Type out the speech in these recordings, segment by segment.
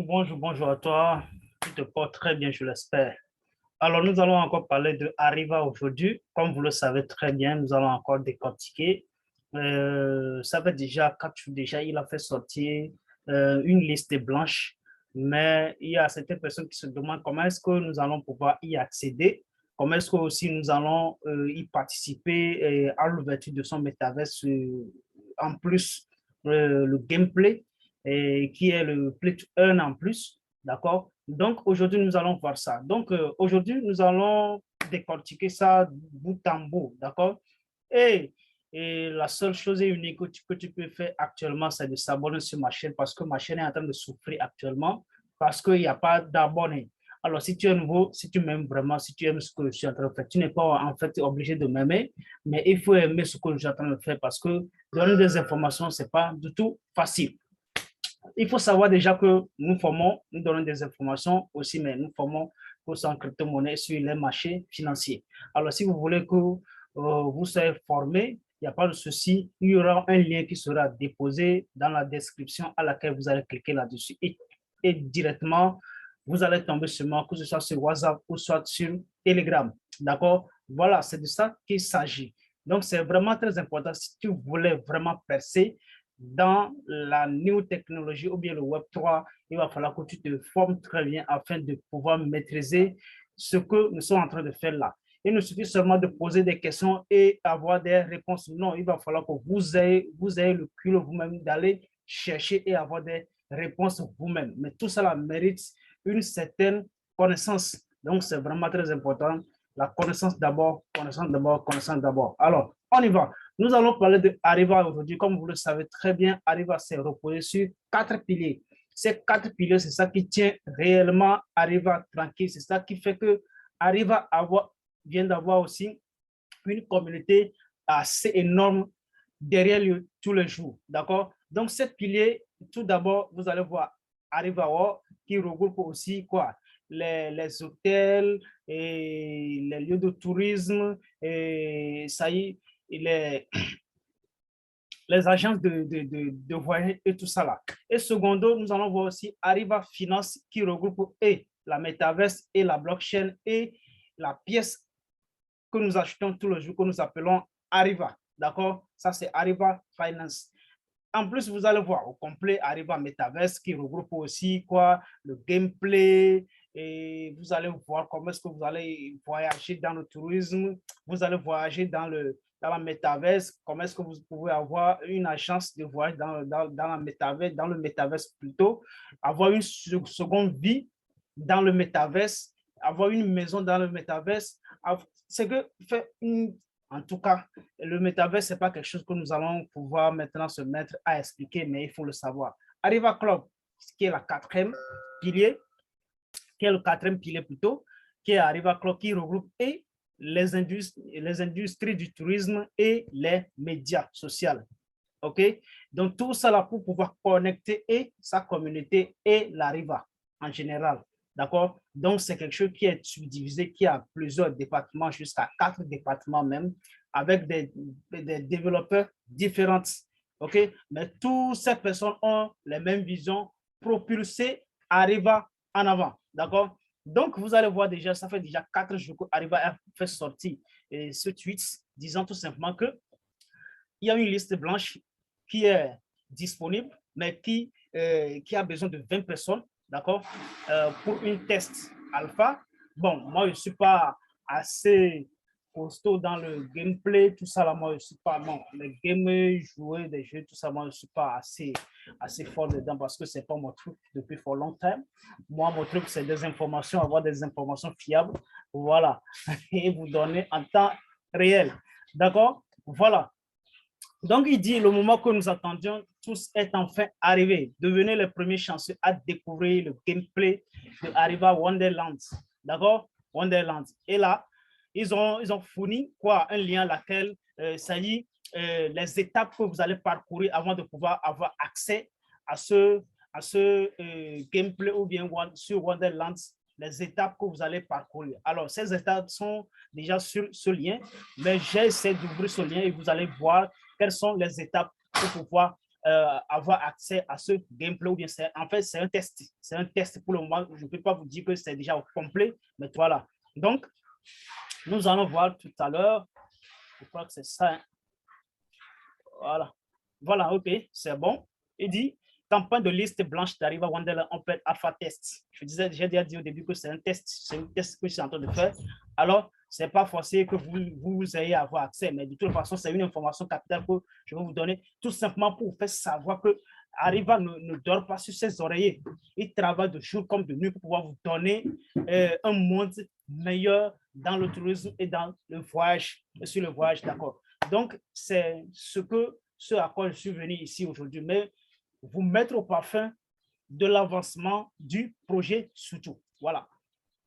Bonjour à toi. Tu te portes très bien, je l'espère. Alors, nous allons encore parler de Arriva aujourd'hui. Comme vous le savez très bien, nous allons encore décortiquer. Ça fait déjà 4 jours déjà, il a fait sortir une liste blanche, mais il y a certaines personnes qui se demandent comment est-ce que nous allons pouvoir y accéder, comment est-ce que aussi nous allons y participer à l'ouverture de son métaverse, en plus le gameplay qui est le Play to Earn en plus. D'accord? Donc, aujourd'hui, nous allons voir ça. Donc, aujourd'hui, nous allons décortiquer ça bout en bout. D'accord? Et, et la seule chose unique que tu peux faire actuellement, c'est de s'abonner sur ma chaîne parce que ma chaîne est en train de souffrir actuellement parce qu'il n'y a pas d'abonnés. Alors, si tu es nouveau, si tu m'aimes vraiment, si tu aimes ce que je suis en train de faire, tu n'es pas en fait obligé de m'aimer, mais il faut aimer ce que je suis en train de faire parce que donner des informations, ce n'est pas du tout facile. Il faut savoir déjà que nous donnons des informations aussi, mais nous formons pour en crypto-monnaie sur les marchés financiers. Alors, si vous voulez que vous soyez formé, il n'y a pas de souci. Il y aura un lien qui sera déposé dans la description à laquelle vous allez cliquer là-dessus. Et directement, vous allez tomber sur moi, que ce soit sur WhatsApp ou soit sur Telegram. D'accord? Voilà, c'est de ça qu'il s'agit. Donc, c'est vraiment très important si tu voulais vraiment percer dans la new technologie ou bien le Web3, il va falloir que tu te formes très bien afin de pouvoir maîtriser ce que nous sommes en train de faire là. Il ne suffit seulement de poser des questions et avoir des réponses. Non, il va falloir que vous ayez le culot vous-même d'aller chercher et avoir des réponses vous-même. Mais tout cela mérite une certaine connaissance. Donc, c'est vraiment très important. La connaissance d'abord, connaissance d'abord, connaissance d'abord. Alors, on y va. Nous allons parler de Arriva aujourd'hui. Comme vous le savez très bien, Arriva s'est reposé sur 4 piliers. Ces 4 piliers, c'est ça qui tient réellement Arriva tranquille. C'est ça qui fait que Arriva vient d'avoir aussi une communauté assez énorme derrière lui tous les jours. D'accord? Donc, ces piliers, tout d'abord, vous allez voir Arriva qui regroupe aussi quoi? Les hôtels, et les lieux de tourisme, et ça y est, les agences de voyage et tout ça là. Et secondo, nous allons voir aussi Arriva Finance qui regroupe et la métaverse et la blockchain et la pièce que nous achetons tous les jours, que nous appelons Arriva. D'accord? Ça, c'est Arriva Finance. En plus, vous allez voir au complet Arriva Metaverse qui regroupe aussi quoi, le gameplay, et vous allez voir comment est-ce que vous allez voyager dans le tourisme, vous allez voyager dans la métaverse, comment est-ce que vous pouvez avoir une agence de voyage dans la métaverse, dans le métaverse plutôt, avoir une seconde vie dans le métaverse, avoir une maison dans le métaverse. C'est que fait en tout cas, le métaverse, ce n'est pas quelque chose que nous allons pouvoir maintenant se mettre à expliquer, mais il faut le savoir. Arriva Club, qui est la quatrième pilier, qui est le quatrième pilier plutôt, qui est Arriva Club, qui regroupe et les industries du tourisme et les médias sociaux. OK? Donc, tout ça là pour pouvoir connecter et sa communauté et l'Arriva en général. D'accord? Donc, c'est quelque chose qui est subdivisé, qui a plusieurs départements, jusqu'à 4 départements même, avec des développeurs différents. OK? Mais toutes ces personnes ont les mêmes visions, propulser Arriva en avant. D'accord? Donc, vous allez voir déjà, ça fait déjà 4 jours qu'Arriva a fait sortir ce tweet disant tout simplement que il y a une liste blanche qui est disponible, mais qui a besoin de 20 personnes, d'accord, pour une test alpha. Bon, moi, je ne suis pas assez costaud dans le gameplay, tout ça, là, moi, je ne suis pas, non, les games, jouer des jeux, tout ça, moi, je ne suis pas assez fort dedans parce que ce n'est pas mon truc depuis for long time. Moi, mon truc, c'est des informations, avoir des informations fiables, voilà, et vous donner en temps réel, d'accord, voilà. Donc, il dit, le moment que nous attendions tous est enfin arrivé. Devenez les premiers chanceux à découvrir le gameplay de Arriva Wonderland. D'accord? Wonderland. Et là, ils ont fourni quoi? Un lien à laquelle, ça y est, les étapes que vous allez parcourir avant de pouvoir avoir accès à ce gameplay ou bien sur Wonderland, les étapes que vous allez parcourir. Alors, ces étapes sont déjà sur ce lien, mais j'ai essayé d'ouvrir ce lien et vous allez voir quelles sont les étapes pour pouvoir avoir accès à ce gameplay ou bien en fait, c'est un test. C'est un test pour le moment. Je ne peux pas vous dire que c'est déjà au complet, mais voilà. Donc, nous allons voir tout à l'heure. Je crois que c'est ça. Hein. Voilà. Voilà, OK, c'est bon. Il dit, campagne de liste blanche d'Arriva Wonderland Open Alpha Test. J'ai déjà dit au début que c'est un test. C'est un test que je suis en train de faire. Alors, ce n'est pas forcé que vous ayez à avoir accès, mais de toute façon, c'est une information capitale que je vais vous donner, tout simplement pour vous faire savoir que Arriva ne dort pas sur ses oreillers. Il travaille de jour comme de nuit pour pouvoir vous donner un monde meilleur dans le tourisme et dans le voyage, sur le voyage, d'accord. Donc, c'est ce à quoi je suis venu ici aujourd'hui, mais vous mettre au parfum de l'avancement du projet surtout. Voilà.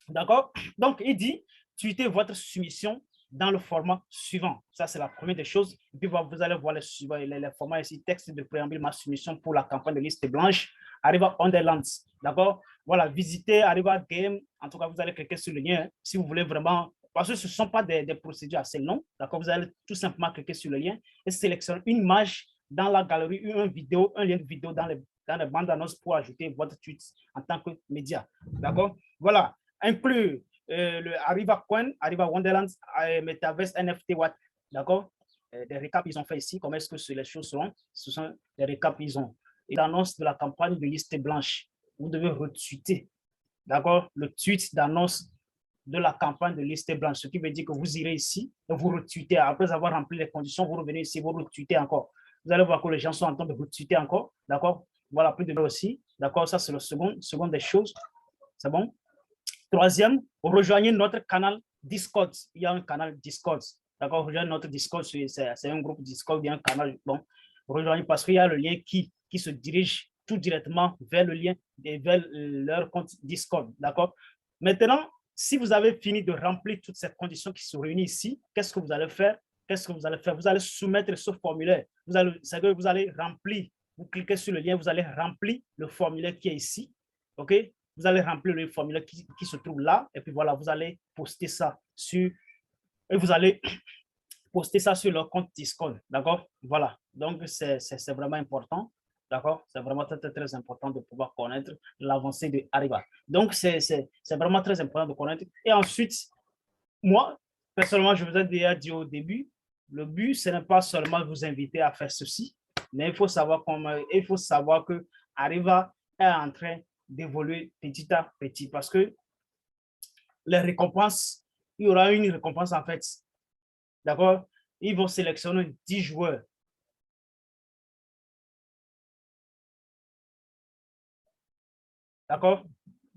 D'accord? Donc, il dit, tweetez votre soumission dans le format suivant. Ça, c'est la première des choses. Et puis, vous allez voir les formats ici, texte de préambule, ma soumission pour la campagne de liste blanche, Arriva Wonderland. D'accord? Voilà, visitez Arriva Game. En tout cas, vous allez cliquer sur le lien si vous voulez vraiment, parce que ce ne sont pas des procédures assez longues. D'accord? Vous allez tout simplement cliquer sur le lien et sélectionner une image dans la galerie, une vidéo, un lien de vidéo dans les bandes annonces pour ajouter votre tweet en tant que média. D'accord? Voilà. Inclure le Arriva Coin, Arriva Wonderland, Metaverse, NFT, what, d'accord? Des récaps ils ont fait ici, comment est-ce que les choses seront? Ce sont des récaps ils ont. Et l'annonce de la campagne de liste blanche, vous devez retweeter, d'accord? Le tweet d'annonce de la campagne de liste blanche, ce qui veut dire que vous irez ici et vous retweetez. Après avoir rempli les conditions, vous revenez ici, vous retweetez encore. Vous allez voir que les gens sont en train de retweeter encore, d'accord? Voilà, plus de aussi, d'accord? Ça, c'est le second des choses. C'est bon? Troisième, rejoignez notre canal Discord. Il y a un canal Discord. D'accord, rejoignez notre Discord. C'est un groupe Discord, il y a un canal. Bon, rejoignez parce qu'il y a le lien qui se dirige tout directement vers le lien et vers leur compte Discord. D'accord. Maintenant, si vous avez fini de remplir toutes ces conditions qui sont réunies ici, qu'est-ce que vous allez faire? Qu'est-ce que vous allez faire? Vous allez soumettre ce formulaire. Vous allez remplir. Vous cliquez sur le lien, vous allez remplir le formulaire qui est ici. OK? Vous allez remplir le formulaire qui se trouve là, et puis voilà, vous allez poster ça sur, et vous allez poster ça sur leur compte Discord, d'accord? Voilà, donc c'est vraiment important, d'accord? C'est vraiment très, très, très important de pouvoir connaître l'avancée de Arriva. Donc, c'est vraiment très important de connaître. Et ensuite, moi, personnellement, je vous ai déjà dit au début, le but, ce n'est pas seulement vous inviter à faire ceci, mais il faut savoir que Arriva est en train d'évoluer petit à petit parce que les récompenses, il y aura une récompense en fait. D'accord? Ils vont sélectionner 10 joueurs. D'accord?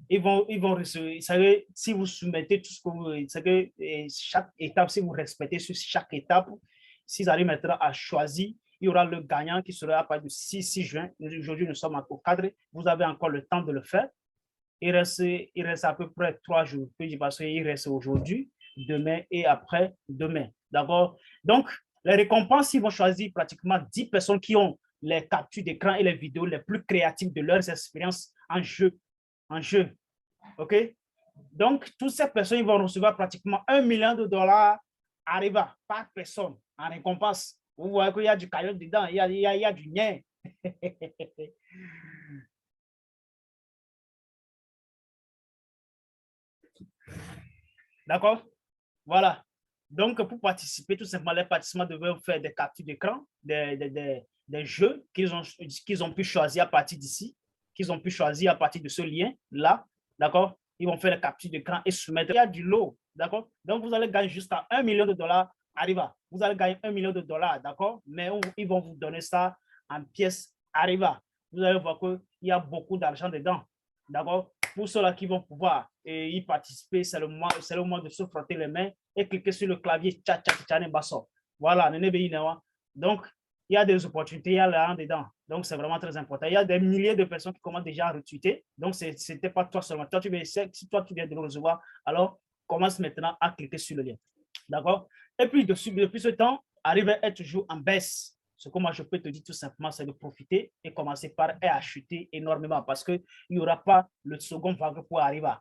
Ils vont recevoir, vous savez, si vous soumettez tout ce que vous, savez, chaque étape, si vous respectez sur chaque étape, s'ils arrivent maintenant à choisir, il y aura le gagnant qui sera à partir du 6 juin. Aujourd'hui, nous sommes au cadre. Vous avez encore le temps de le faire. Il reste à peu près 3 jours. Parce qu'il reste aujourd'hui, demain et après-demain. D'accord? Donc, les récompenses, ils vont choisir pratiquement 10 personnes qui ont les captures d'écran et les vidéos les plus créatives de leurs expériences en jeu. OK? Donc, toutes ces personnes ils vont recevoir pratiquement $1 million Arriva par personne en récompense. Vous voyez qu'il y a du caillou dedans, il y a du nien. D'accord? Voilà. Donc, pour participer, tout simplement, les participants devaient faire des captures d'écran, des jeux qu'ils ont pu choisir à partir d'ici, qu'ils ont pu choisir à partir de ce lien-là. D'accord? Ils vont faire les captures d'écran et soumettre. Il y a du lot. D'accord? Donc, vous allez gagner jusqu'à $1 million. Arriva. Vous allez gagner $1 million. D'accord? Mais ils vont vous donner ça en pièces Arriva. Vous allez voir qu'il y a beaucoup d'argent dedans. D'accord? Pour ceux-là qui vont pouvoir y participer, c'est le moment de se frotter les mains et cliquer sur le clavier tcha tcha tcha basso. Voilà, donc il y a des opportunités, il y a là dedans. Donc c'est vraiment très important. Il y a des milliers de personnes qui commencent déjà à retweeter. Donc ce n'était pas toi seulement. Si toi tu viens de le recevoir, alors commence maintenant à cliquer sur le lien. D'accord? Et puis depuis ce temps, arrive à être toujours en baisse. Ce que moi je peux te dire tout simplement, c'est de profiter et commencer par acheter énormément parce qu'il n'y aura pas le second vague pour arriver.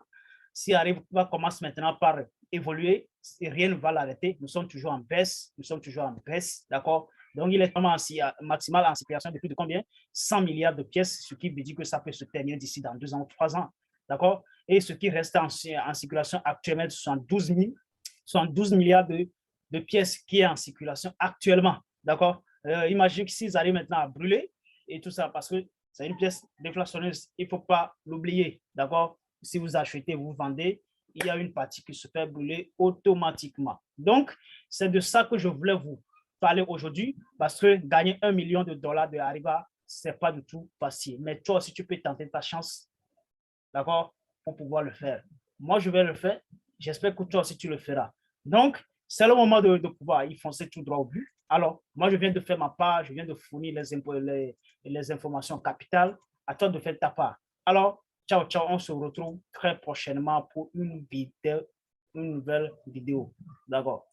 Si Arriva commence maintenant par évoluer, rien ne va l'arrêter. Nous sommes toujours en baisse, d'accord? Donc, il est vraiment maximal en circulation de plus de combien? 100 milliards de pièces, ce qui veut dire que ça peut se terminer d'ici dans 2 ans ou 3 ans. D'accord? Et ce qui reste en circulation actuellement, 72 milliards de pièces qui est en circulation actuellement. D'accord? Imagine que s'ils arrivent maintenant à brûler et tout ça, parce que c'est une pièce déflationneuse, il ne faut pas l'oublier. D'accord? Si vous achetez, vous vendez, il y a une partie qui se fait brûler automatiquement. Donc, c'est de ça que je voulais vous parler aujourd'hui, parce que gagner $1 million de Ariba, ce n'est pas du tout facile. Mais toi aussi, tu peux tenter ta chance, d'accord, pour pouvoir le faire. Moi, je vais le faire. J'espère que toi aussi, tu le feras. Donc, c'est le moment de pouvoir y foncer tout droit au but. Alors, moi, je viens de faire ma part, je viens de fournir les informations capitales. À toi de faire ta part. Alors, ciao, ciao, on se retrouve très prochainement pour une nouvelle vidéo. D'accord.